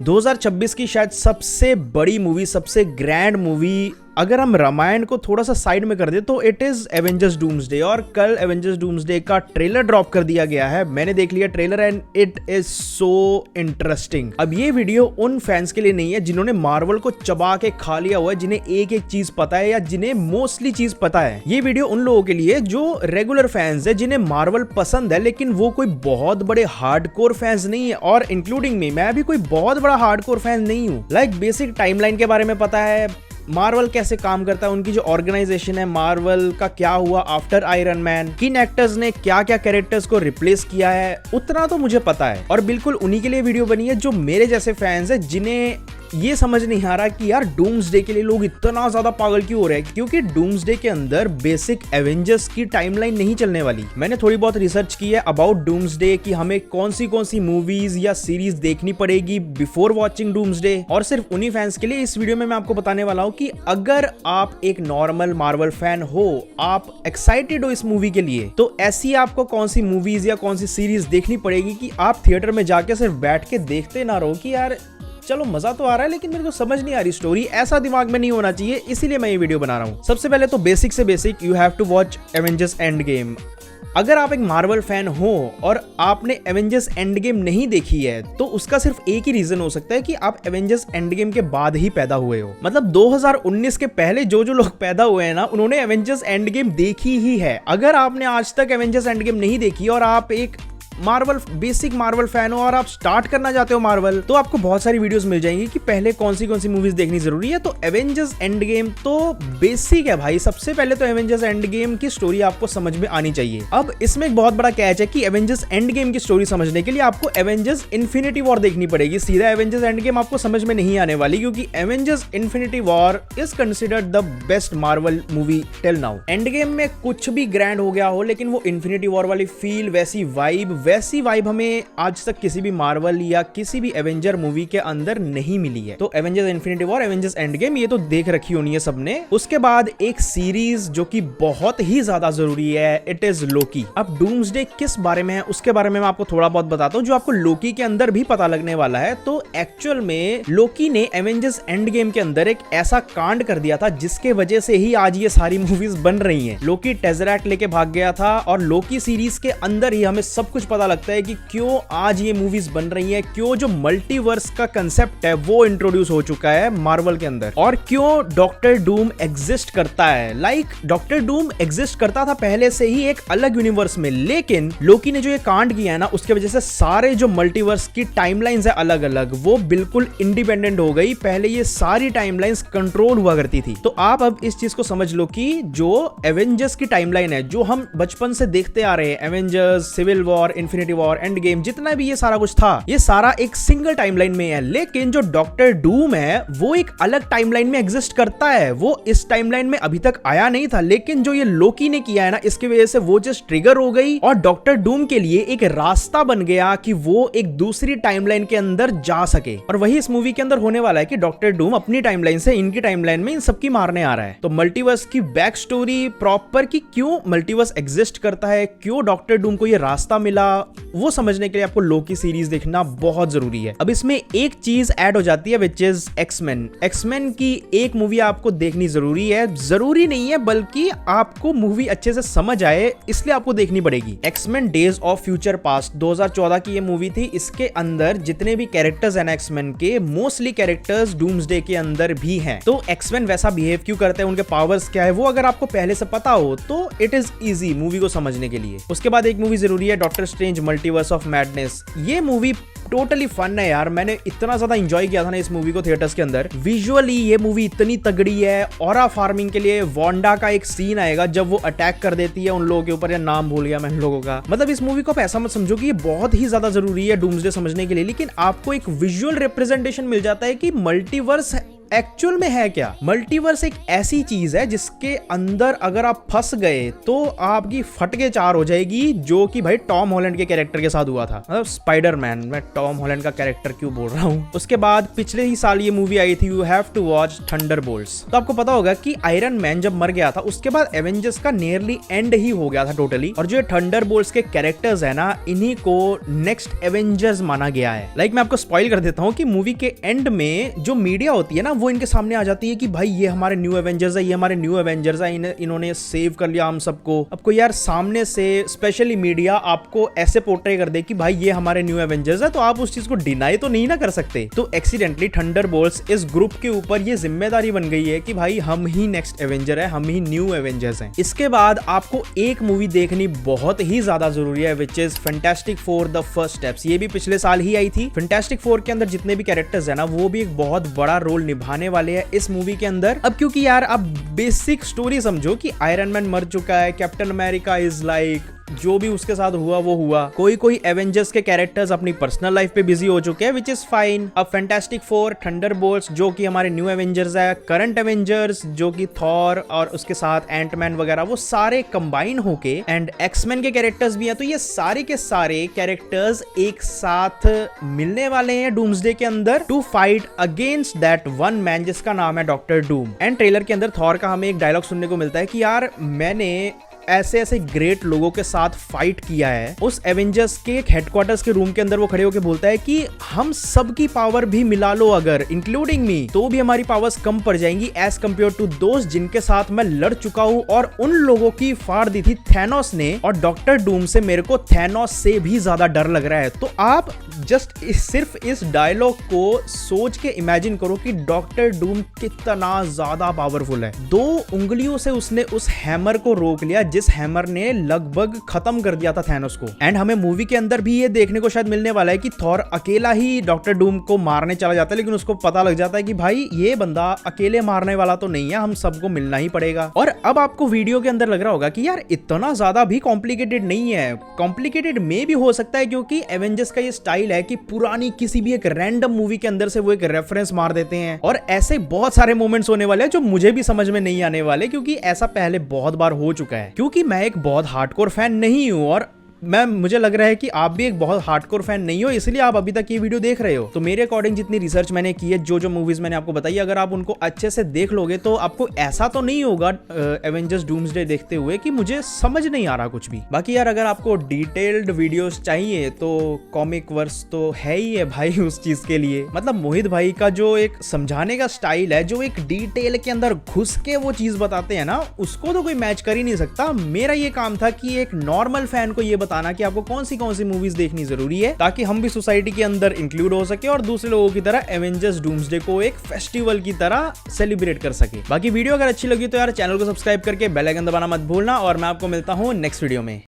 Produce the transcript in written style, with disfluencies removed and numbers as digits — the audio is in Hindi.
2026 की शायद सबसे बड़ी मूवी, सबसे ग्रैंड मूवी, अगर हम रामायण को थोड़ा सा साइड में कर दे तो इट इज एवेंजर्स डूम्सडे। और कल एवेंजर्स डूम्सडे का ट्रेलर ड्रॉप कर दिया गया है। मैंने देख लिया trailer and it is so interesting. अब ये वीडियो उन फैंस के लिए नहीं है जिन्होंने मार्वल को चबा के खा लिया हुआ है, जिन्हें एक एक चीज पता है या जिन्हें मोस्टली चीज पता है। ये वीडियो उन लोगों के लिए जो रेगुलर फैंस है, जिन्हें मार्वल पसंद है लेकिन वो कोई बहुत बड़े हार्डकोर फैंस नहीं है। और इंक्लूडिंग मी, मैं भी कोई बहुत बड़ा हार्डकोर फैन नहीं हूँ। लाइक बेसिक टाइमलाइन के बारे में पता है, मार्वल कैसे काम करता है, उनकी जो ऑर्गेनाइजेशन है, मार्वल का क्या हुआ आफ्टर आयरन मैन, किन एक्टर्स ने क्या क्या कैरेक्टर्स को रिप्लेस किया है, उतना तो मुझे पता है। और बिल्कुल उन्हीं के लिए वीडियो बनी है जो मेरे जैसे फैंस है, जिन्हें ये समझ नहीं आ रहा कि यार डूम्सडे के लिए लोग इतना ज्यादा पागल क्यों हो रहे हैं। क्योंकि डूम्सडे के अंदर बेसिक एवेंजर्स की टाइमलाइन नहीं चलने वाली। मैंने थोड़ी बहुत रिसर्च की है अबाउट डूम्सडे कि हमें कौन सी मूवीज या सीरीज देखनी पड़ेगी बिफोर वॉचिंग डूम्सडे। और सिर्फ उन्हीं फैंस के लिए इस वीडियो में मैं आपको बताने वाला हूं कि अगर आप एक नॉर्मल मार्वल फैन हो, आप एक्साइटेड हो इस मूवी के लिए, तो ऐसी आपको कौन सी मूवीज या कौन सी सीरीज देखनी पड़ेगी कि आप थिएटर में जाके सिर्फ बैठ के देखते ना रहो कि यार चलो मजा तो आ रहा है लेकिन मेरे को समझ नहीं आ रही स्टोरी। ऐसा दिमाग में नहीं होना चाहिए, इसीलिए मैं ये वीडियो बना रहा हूं। सबसे पहले तो बेसिक से basic, you have to watch Avengers endgame. अगर आप एक मार्वल फैन हो और आपने एवेंजर्स एंड गेम नहीं देखी है तो उसका सिर्फ एक ही रीजन हो सकता है कि आप एवेंजर्स एंड गेम के बाद ही पैदा हुए हो। मतलब 2019 के पहले जो लोग पैदा हुए हैं ना, उन्होंने एवेंजर्स एंड गेम देखी ही है। अगर आपने आज तक एवेंजर्स एंड गेम नहीं देखी और आप एक बेसिक मार्वल फैन हो और आप स्टार्ट करना चाहते हो मार्वल, तो आपको बहुत सारी वीडियोस मिल जाएंगी कि पहले कौन सी मूवीज देखनी जरूरी है। तो एवेंजर्स एंड गेम तो बेसिक है भाई। सबसे पहले तो एवेंजर्स एंड गेम की स्टोरी आपको समझ में आनी चाहिए। अब इसमें एक बहुत बड़ा कैच है कि एवेंजर्स एंड गेम की स्टोरी समझने के लिए आपको एवेंजर्स इन्फिनिटी वॉर देखनी पड़ेगी। सीधा एवेंजर्स एंड गेम आपको समझ में नहीं आने वाली, क्योंकि Avengers infinity war is considered the best Marvel movie till now. End game में कुछ भी ग्रैंड हो गया हो, लेकिन वो इन्फिनिटी वॉर वाली फील, वैसी वाइब हमें आज तक किसी भी मार्वल या किसी भी एवेंजर मूवी के अंदर नहीं मिली है। तो Avengers infinity war, Avengers end game, ये तो देख रखी होनी है सबने। उसके बाद एक सीरीज जो कि बहुत ही ज्यादा जरूरी है, इट इज लोकी। अब डूम्सडे किस बारे में है उसके बारे में मैं आपको थोड़ा बहुत बताता हूँ, जो आपको लोकी के अंदर भी पता लगने वाला है। तो एक्चुअल में लोकी ने एवेंजर्स एंड गेम के अंदर एक ऐसा कांड कर दिया था जिसके वजह से ही आज ये सारी मूवीज बन रही हैं। लोकी टेज़रेक्ट लेके भाग गया था और लोकी सीरीज के अंदर ही हमें सब कुछ पता लगता है कि क्यों आज ये मूवीज बन रही है, क्यों जो मल्टीवर्स का कंसेप्ट है वो इंट्रोड्यूस हो चुका है मार्वल के अंदर, और क्यों डॉक्टर डूम एग्जिस्ट करता है। लाइक डॉक्टर डूम एग्जिस्ट करता था पहले से ही एक अलग यूनिवर्स में, लेकिन लोकी ने जो ये कांड किया है ना, उसके वजह से सारे जो मल्टीवर्स की टाइमलाइंस है अलग अलग, वो बिल्कुल इंडिपेंडेंट हो गई। पहले ये सारी टाइमलाइंस कंट्रोल हुआ करती थी। तो आप अब इस चीज को समझ लो कि जो एवेंजर्स की टाइमलाइन है, जो हम बचपन से देखते आ रहे हैं, Avengers, civil war, infinity war, endgame, जितना भी ये सारा कुछ था, ये सारा एक सिंगल टाइमलाइन में है। लेकिन जो डॉक्टर डूम है वो एक अलग टाइमलाइन में एग्जिस्ट करता है। वो इस टाइमलाइन में अभी तक आया नहीं था, लेकिन जो ये लोकी ने किया है ना, इसकी वजह से वो जस्ट ट्रिगर हो गई और डॉक्टर डूम के लिए एक रास्ता बन गया कि वो एक दूसरी टाइमलाइन के अंदर जा सके। और वही इस मूवी के अंदर होने वाला है कि डॉक्टर डूम अपनी टाइमलाइन से इनकी टाइमलाइन में इन सबकी मारने आ रहा है। तो मल्टीवर्स की बैक स्टोरी प्रॉपर कि क्यों मल्टीवर्स एग्जिस्ट करता है, क्यों डॉक्टर डूम को ये रास्ता मिला, वो समझने के लिए आपको लोकी सीरीज देखना बहुत जरूरी है। अब इसमें एक चीज ऐड हो जाती है विच इज एक्समैन। एक्समैन की एक मूवी आपको देखनी जरूरी है। जरूरी नहीं है, बल्कि आपको मूवी अच्छे से समझ आए इसलिए आपको देखनी पड़ेगी। X Men days of future past 2014 की ये मूवी थी। इसके अंदर जितने भी कैरेक्टर्स हैं एक्समैन के, मोस्टली कैरेक्टर्स डूम्सडे के अंदर भी हैं। तो एक्समैन वैसा बिहेव क्यों करते हैं, उनके पावर्स क्या है, वो अगर आपको पहले से पता हो तो इट इज इजी मूवी को समझने के लिए। उसके बाद एक मूवी जरूरी है, doctor strange multiverse of madness. ये मूवी टोटली फन है यार। मैंने इतना ज्यादा एंजॉय किया था ना इस मूवी को थिएटर्स के अंदर। विजुअली ये मूवी इतनी तगड़ी है। ऑरा फार्मिंग के लिए वांडा का एक सीन आएगा जब वो अटैक कर देती है उन लोगों के ऊपर, या नाम भूल गया मैं उन लोगों का। मतलब इस मूवी को आप ऐसा मत समझो कि ये बहुत ही ज्यादा जरूरी है डूम्सडे समझने के लिए, लेकिन आपको एक विजुअल रिप्रेजेंटेशन मिल जाता है कि मल्टीवर्स एक्चुअल में है क्या? मल्टीवर्स एक ऐसी चीज है जिसके अंदर अगर आप फंस गए तो आपकी फटके चार हो जाएगी, जो कि भाई टॉम हॉलैंड के कैरेक्टर के साथ हुआ था। मतलब स्पाइडरमैन, मैं टॉम हॉलैंड का कैरेक्टर क्यों बोल रहा हूँ। उसके बाद पिछले ही साल ये मूवी आई थी, you have to watch Thunderbolts. तो आपको पता होगा कि आयरन मैन जब मर गया था उसके बाद एवेंजर्स का नियरली एंड ही हो गया था टोटली, और जो थंडरबोल्ट्स के कैरेक्टर्स है ना, इन्हीं को नेक्स्ट एवेंजर्स माना गया है। मैं आपको स्पॉइल कर देता हूँ कि मूवी के एंड में जो मीडिया होती है ना, वो इनके सामने आ जाती है कि भाई ये हमारे न्यू एवेंजर्स है, ये हमारे न्यू एवेंजर्स है, इन्होंने सेव कर लिया हम सबको। आपको यार सामने से स्पेशली मीडिया आपको ऐसे पोर्ट्रे कर दे कि भाई ये हमारे न्यू एवेंजर्स है, तो आप उस चीज को डिनाई तो नहीं ना कर सकते। तो एक्सीडेंटली थंडरबोल्ट्स इस ग्रुप के ऊपर ये जिम्मेदारी बन गई है कि भाई हम ही नेक्स्ट एवेंजर है, हम ही न्यू एवेंजर्स हैं। इसके बाद आपको एक मूवी देखनी बहुत ही ज्यादा जरूरी है, which is fantastic four the first steps. ये भी पिछले साल ही आई थी। फैंटास्टिक फोर के अंदर जितने भी कैरेक्टर्स है ना, वो भी एक बहुत बड़ा रोल निभाने वाले हैं इस मूवी के अंदर। अब क्योंकि यार आप बेसिक स्टोरी समझो कि आयरन मैन मर चुका है, कैप्टन अमेरिका इज लाइक, जो भी उसके साथ हुआ वो हुआ। कोई एवेंजर्स के कैरेक्टर्स अपनी पर्सनल लाइफ पे बिजी हो चुके हैं, विच इज फाइन। अब फैंटास्टिक फोर, थंडरबोल्ट्स जो कि हमारे न्यू एवेंजर्स है, करंट एवेंजर्स जो कि थॉर और उसके साथ एंटमैन वगैरह, वो सारे कंबाइन होके, एंड एक्समैन के कैरेक्टर्स भी हैं। तो ये सारे के सारे कैरेक्टर्स एक साथ मिलने वाले हैं डूम्सडे के अंदर to fight against that one man जिसका नाम है डॉक्टर डूम। एंड ट्रेलर के अंदर थॉर का हमें एक डायलॉग सुनने को मिलता है कि यार मैंने ऐसे ऐसे ग्रेट लोगों के साथ फाइट किया है। उस एवेंजर्स के हेडक्वार्टर्स के रूम के अंदर वो खड़े होकर बोलता है कि हम सब की पावर भी मिला लो अगर, इंक्लूडिंग मी, तो भी हमारी पावर्स कम पड़ जाएंगी एज कंपेयर टू दोस्त जिनके साथ मैं लड़ चुका हूं, और उन लोगों की फाड़ दी थी थैनोस ने, और डॉक्टर डूम से मेरे को थैनोस से भी ज्यादा डर लग रहा है। तो आप जस्ट सिर्फ इस डायलॉग को सोच के इमेजिन करो कि डॉक्टर डूम कितना ज्यादा पावरफुल है। 2 उंगलियों से उसने उस हैमर को रोक लिया जिस हैमर ने लगभग खत्म कर दिया था थैनोस को। एंड हमें मूवी के अंदर भी ये देखने को शायद मिलने वाला है कि थॉर अकेला ही डॉक्टर डूम को मारने चला जाता है, लेकिन उसको पता लग जाता है कि भाई ये बंदा अकेले मारने वाला तो नहीं है, हम सबको मिलना ही पड़ेगा। और अब आपको वीडियो के अंदर लग रहा होगा कि यार इतना ज्यादा भी कॉम्प्लिकेटेड नहीं है। कॉम्प्लिकेटेड में भी हो सकता है क्योंकि एवेंजर्स का ये स्टाइल है कि पुरानी किसी भी एक रैंडम मूवी के अंदर से वो एक रेफरेंस मार देते हैं, और ऐसे बहुत सारे मोमेंट्स होने वाले हैं जो मुझे भी समझ में नहीं आने वाले, क्योंकि ऐसा पहले बहुत बार हो चुका है। क्योंकि मैं एक बहुत हार्डकोर फैन नहीं हूं, और मुझे लग रहा है कि आप भी एक बहुत हार्डकोर फैन नहीं हो, इसलिए आप अभी तक ये वीडियो देख रहे हो। तो मेरे अकॉर्डिंग जितनी रिसर्च मैंने की है, जो मूवीज मैंने आपको बताई, अगर आप उनको अच्छे से देख लोगे तो आपको ऐसा तो नहीं होगा एवेंजर्स डूम्सडे देखते हुए कि मुझे समझ नहीं आ रहा कुछ भी। बाकी यार अगर आपको डिटेल्ड वीडियोस चाहिए तो कॉमिक वर्स तो है ही है भाई उस चीज के लिए। मतलब मोहित भाई का जो एक समझाने का स्टाइल है, जो एक डिटेल के अंदर घुस के वो चीज बताते हैं ना, उसको तो कोई मैच कर ही नहीं सकता। मेरा ये काम था कि एक नॉर्मल फैन को ये बताना कि आपको कौन सी मूवीज देखनी जरूरी है, ताकि हम भी सोसाइटी के अंदर इंक्लूड हो सके और दूसरे लोगों की तरह एवेंजर्स डूम्सडे को एक फेस्टिवल की तरह सेलिब्रेट कर सके। बाकी वीडियो अगर अच्छी लगी तो यार चैनल को सब्सक्राइब करके बेल आइकन दबाना मत भूलना, और मैं आपको मिलता हूं नेक्स्ट वीडियो में।